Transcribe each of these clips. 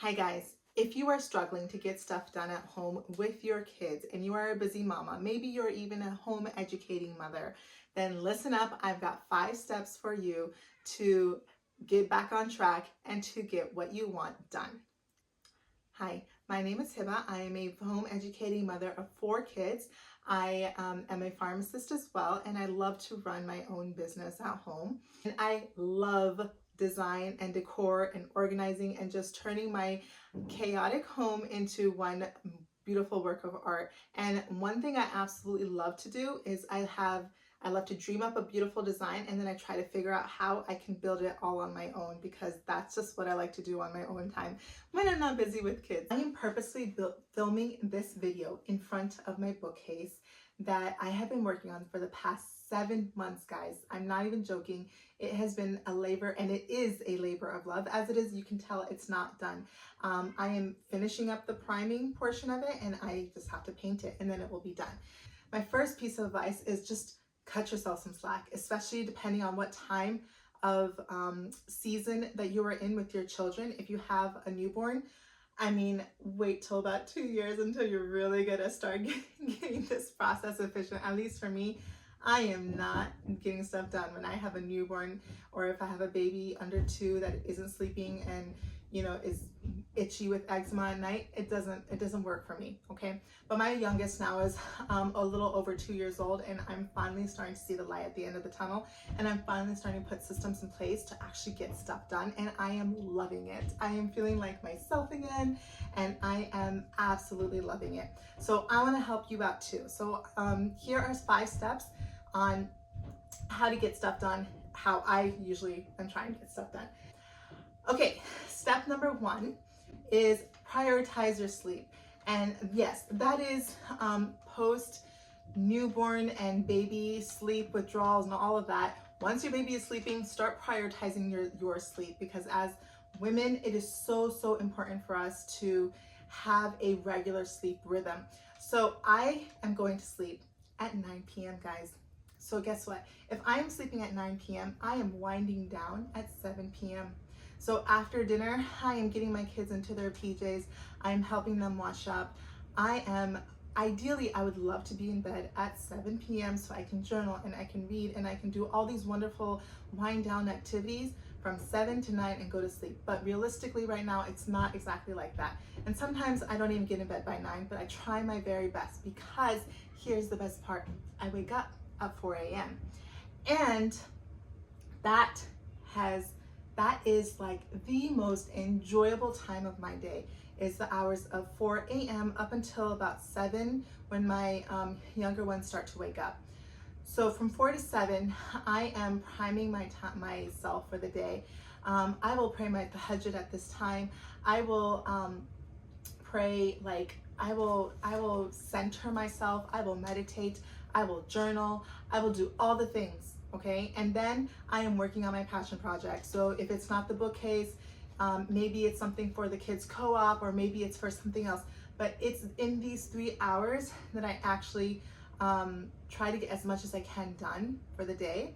Hi guys, if you are struggling to get stuff done at home with your kids and you are a busy mama, maybe you're even a home educating mother, then listen up. I've got 5 steps for you to get back on track and to get what you want done. Hi, my name is Hiba. I am a home educating mother of 4 kids. I am a pharmacist as well, and I love to run my own business at home. And I love design and decor and organizing and just turning my chaotic home into one beautiful work of art. And one thing I absolutely love to do is I love to dream up a beautiful design and then I try to figure out how I can build it all on my own, because that's just what I like to do on my own time when I'm not busy with kids. I am purposely filming this video in front of my bookcase that I have been working on for the past 7 months, guys. I'm not even joking. It has been a labor, and it is a labor of love. As it is, you can tell it's not done. I am finishing up the priming portion of it, and I just have to paint it and then it will be done. My first piece of advice is just cut yourself some slack, especially depending on what time of season that you are in with your children. If you have a newborn, I mean, wait till about 2 years until you're really gonna start getting this process efficient. At least for me, I am not getting stuff done when I have a newborn, or if I have a baby under 2 that isn't sleeping and is itchy with eczema at night. It doesn't work for me. Okay, but my youngest now is a little over 2 years old, and I'm finally starting to see the light at the end of the tunnel, and I'm finally starting to put systems in place to actually get stuff done, and I am loving it. I am feeling like myself again, and I am absolutely loving it. So I want to help you out too. So here are 5 steps on how to get stuff done, how I usually am trying to get stuff done. Okay, step number 1 is prioritize your sleep. And yes, that is post newborn and baby sleep withdrawals and all of that. Once your baby is sleeping, start prioritizing your sleep, because as women, it is so important for us to have a regular sleep rhythm. So I am going to sleep at 9 p.m. guys. So guess what? If I am sleeping at 9 p.m., I am winding down at 7 p.m. So after dinner, I am getting my kids into their PJs. I'm helping them wash up. Ideally, I would love to be in bed at 7 p.m. so I can journal and I can read and I can do all these wonderful wind down activities from 7 to 9 and go to sleep. But realistically right now, it's not exactly like that. And sometimes I don't even get in bed by 9, but I try my very best, because here's the best part. I wake up at 4 a.m. And that is like the most enjoyable time of my day, is the hours of 4 a.m. up until about 7 when my younger ones start to wake up. So from 4 to 7, I am priming myself for the day. I will pray my tahajjud at this time. I will pray, like I will center myself. I will meditate. I will journal. I will do all the things. Okay, and then I am working on my passion project. So if it's not the bookcase, maybe it's something for the kids co-op, or maybe it's for something else. But it's in these 3 hours that I actually try to get as much as I can done for the day.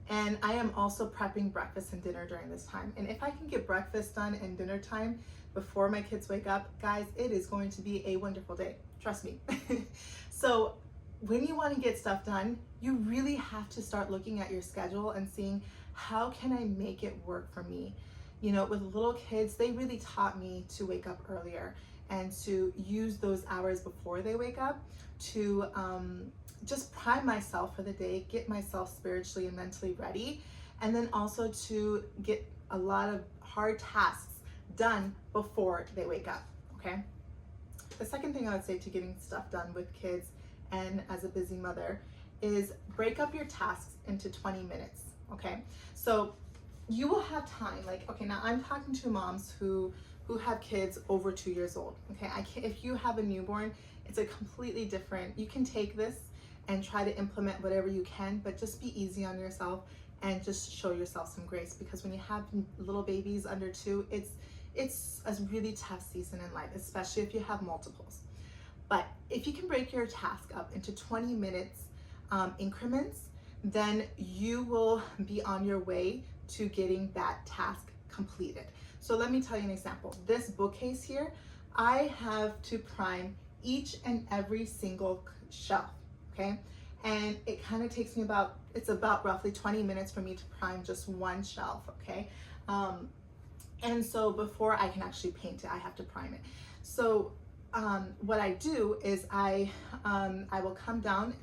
And I am also prepping breakfast and dinner during this time. And if I can get breakfast done and dinner time before my kids wake up, guys, it is going to be a wonderful day. Trust me. So when you want to get stuff done, you really have to start looking at your schedule and seeing, how can I make it work for me? With little kids, they really taught me to wake up earlier and to use those hours before they wake up to just prime myself for the day, get myself spiritually and mentally ready, and then also to get a lot of hard tasks done before they wake up, okay? The second thing I would say to getting stuff done with kids and as a busy mother is break up your tasks into 20 minutes, okay? So you will have time, like, okay, now I'm talking to moms who have kids over 2 years old, okay? If you have a newborn, it's a completely different, you can take this and try to implement whatever you can, but just be easy on yourself and just show yourself some grace, because when you have little babies under 2, it's a really tough season in life, especially if you have multiples. But if you can break your task up into 20 minutes increments, then you will be on your way to getting that task completed. So let me tell you an example. This bookcase here, I have to prime each and every single shelf, okay? And it kind of takes me it's about roughly 20 minutes for me to prime just one shelf, okay? And so before I can actually paint it, I have to prime it. So what I do is I will come down,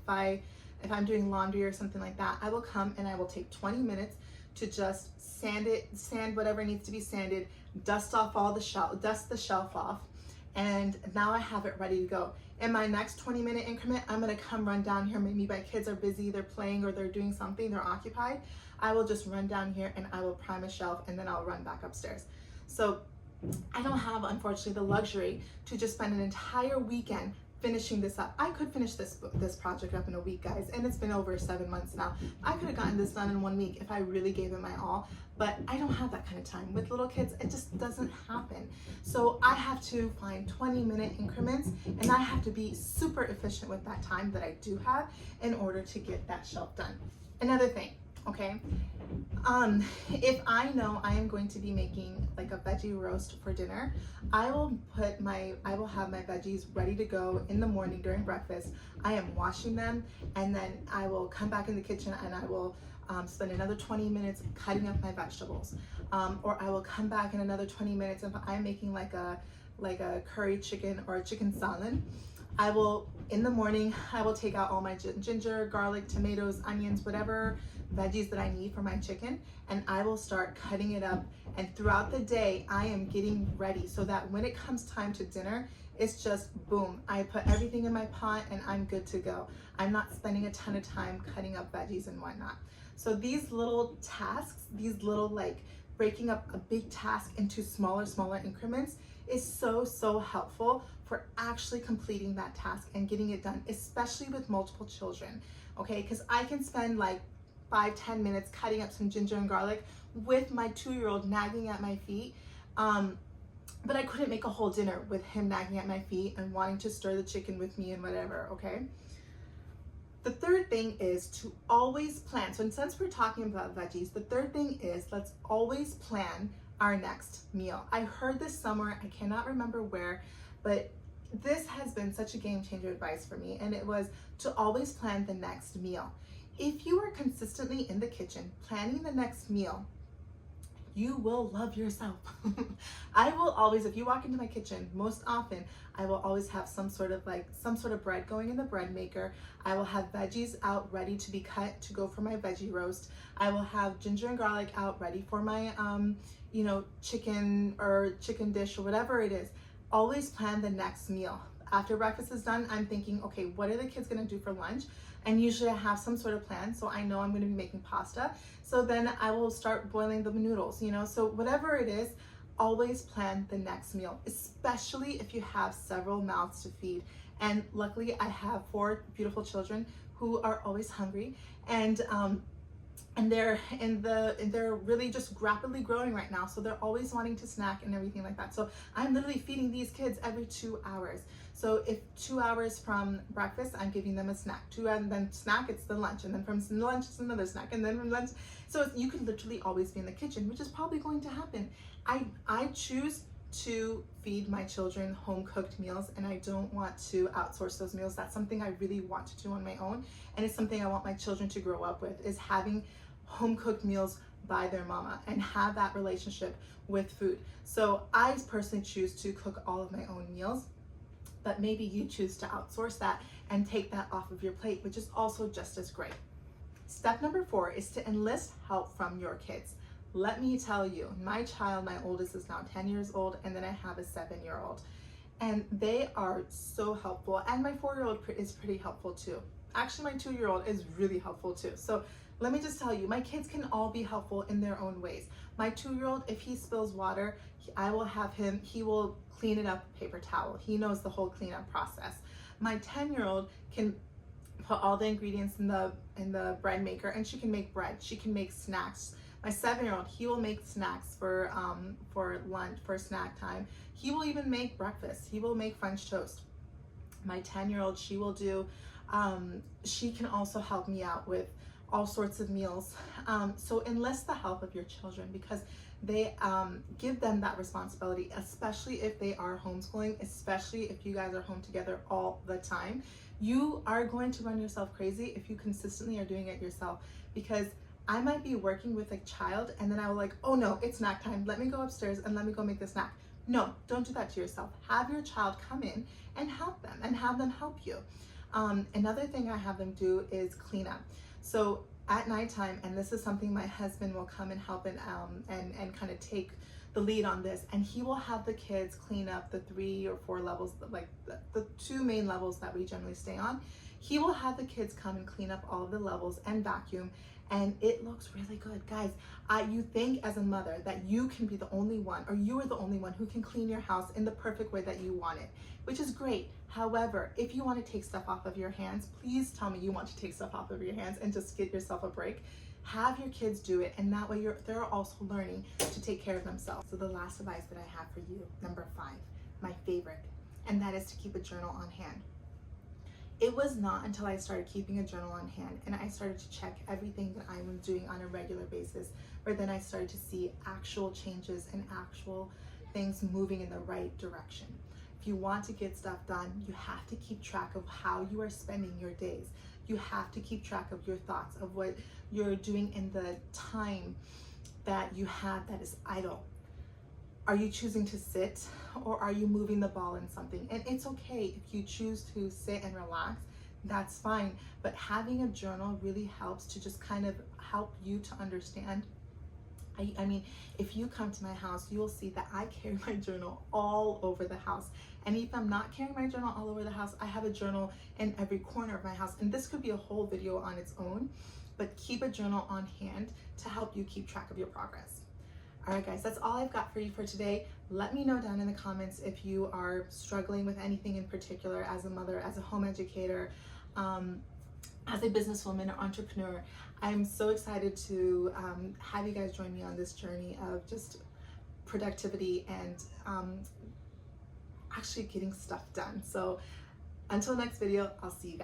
if I'm doing laundry or something like that, I will come and I will take 20 minutes to just sand whatever needs to be sanded, dust the shelf off, and now I have it ready to go. In my next 20-minute increment, I'm gonna come run down here. Maybe my kids are busy, they're playing or they're doing something, they're occupied. I will just run down here and I will prime a shelf, and then I'll run back upstairs. So I don't have, unfortunately, the luxury to just spend an entire weekend finishing this up. I could finish this project up in a week, guys, and it's been over 7 months now. I could have gotten this done in 1 week if I really gave it my all, but I don't have that kind of time. With little kids, it just doesn't happen. So I have to find 20-minute increments, and I have to be super efficient with that time that I do have in order to get that shelf done. Another thing, okay, if I know I am going to be making like a veggie roast for dinner, I will have my veggies ready to go in the morning during breakfast. I am washing them, and then I will come back in the kitchen and I will spend another 20 minutes cutting up my vegetables, or I will come back in another 20 minutes if I'm making like a curry chicken or a chicken salad. In the morning, I will take out all my ginger, garlic, tomatoes, onions, whatever veggies that I need for my chicken, and I will start cutting it up. And throughout the day, I am getting ready so that when it comes time to dinner, it's just boom. I put everything in my pot and I'm good to go. I'm not spending a ton of time cutting up veggies and whatnot. So these little tasks, these little like breaking up a big task into smaller increments is so helpful for actually completing that task and getting it done, especially with multiple children, okay? Because I can spend like 5-10 minutes cutting up some ginger and garlic with my 2-year-old nagging at my feet, but I couldn't make a whole dinner with him nagging at my feet and wanting to stir the chicken with me and whatever, okay? The third thing is to always plan. So since we're talking about veggies, the third thing is let's always plan our next meal. I heard this somewhere, I cannot remember where, but this has been such a game changer advice for me, and it was to always plan the next meal. If you are consistently in the kitchen planning the next meal, you will love yourself. I will always, if you walk into my kitchen, most often, I will always have some sort of bread going in the bread maker. I will have veggies out ready to be cut to go for my veggie roast. I will have ginger and garlic out ready for my, chicken dish or whatever it is. Always plan the next meal. After breakfast is done, I'm thinking, okay, what are the kids gonna do for lunch? And usually I have some sort of plan, so I know I'm gonna be making pasta. So then I will start boiling the noodles, so whatever it is, always plan the next meal, especially if you have several mouths to feed. And luckily I have 4 beautiful children who are always hungry, and they're really just rapidly growing right now, so they're always wanting to snack and everything like that. So I'm literally feeding these kids every 2 hours. So if 2 hours from breakfast, I'm giving them a snack. And then snack, it's the lunch, and then from lunch, it's another snack, and then from lunch. So you can literally always be in the kitchen, which is probably going to happen. I choose to feed my children home-cooked meals, and I don't want to outsource those meals. That's something I really want to do on my own, and it's something I want my children to grow up with, is having home-cooked meals by their mama and have that relationship with food. So I personally choose to cook all of my own meals, but maybe you choose to outsource that and take that off of your plate, which is also just as great. Step number 4 is to enlist help from your kids. Let me tell you, my oldest is now 10 years old, and then I have a 7-year-old, and they are so helpful, and my 4-year-old is pretty helpful too. Actually, my 2-year-old is really helpful too. So let me just tell you, my kids can all be helpful in their own ways. My 2-year-old, if he spills water, I will have him, he will clean it up with paper towel. He knows the whole cleanup process. My 10-year-old can put all the ingredients in the bread maker, and she can make bread. She can make snacks. My 7-year-old, he will make snacks for lunch, for snack time. He will even make breakfast. He will make French toast. My 10-year-old, she will do, she can also help me out with all sorts of meals. So enlist the help of your children, because they give them that responsibility, especially if they are homeschooling, especially if you guys are home together all the time. You are going to run yourself crazy if you consistently are doing it yourself, because I might be working with a child and then I will like, oh no, it's snack time. Let me go upstairs and let me go make the snack. No, don't do that to yourself. Have your child come in and help them and have them help you. Another thing I have them do is clean up. So at nighttime, and this is something my husband will come and help and kind of take the lead on this, and he will have the kids clean up the 3 or 4 levels, like the 2 main levels that we generally stay on. He will have the kids come and clean up all of the levels and vacuum, and it looks really good. Guys, you think as a mother that you can be the only one, or you are the only one who can clean your house in the perfect way that you want it, which is great. However, if you want to take stuff off of your hands, please tell me you want to take stuff off of your hands and just get yourself a break. Have your kids do it, and that way they're also learning to take care of themselves. So the last advice that I have for you, number 5, my favorite, and that is to keep a journal on hand. It was not until I started keeping a journal on hand and I started to check everything that I was doing on a regular basis, where then I started to see actual changes and actual things moving in the right direction. If you want to get stuff done, you have to keep track of how you are spending your days. You have to keep track of your thoughts, of what you're doing in the time that you have that is idle. Are you choosing to sit, or are you moving the ball in something? And it's okay if you choose to sit and relax, that's fine. But having a journal really helps to just kind of help you to understand. I mean, if you come to my house, you will see that I carry my journal all over the house. And if I'm not carrying my journal all over the house, I have a journal in every corner of my house. And this could be a whole video on its own, but keep a journal on hand to help you keep track of your progress. All right, guys, that's all I've got for you for today. Let me know down in the comments if you are struggling with anything in particular as a mother, as a home educator, as a businesswoman or entrepreneur. I'm so excited to have you guys join me on this journey of just productivity and actually getting stuff done. So until next video, I'll see you guys.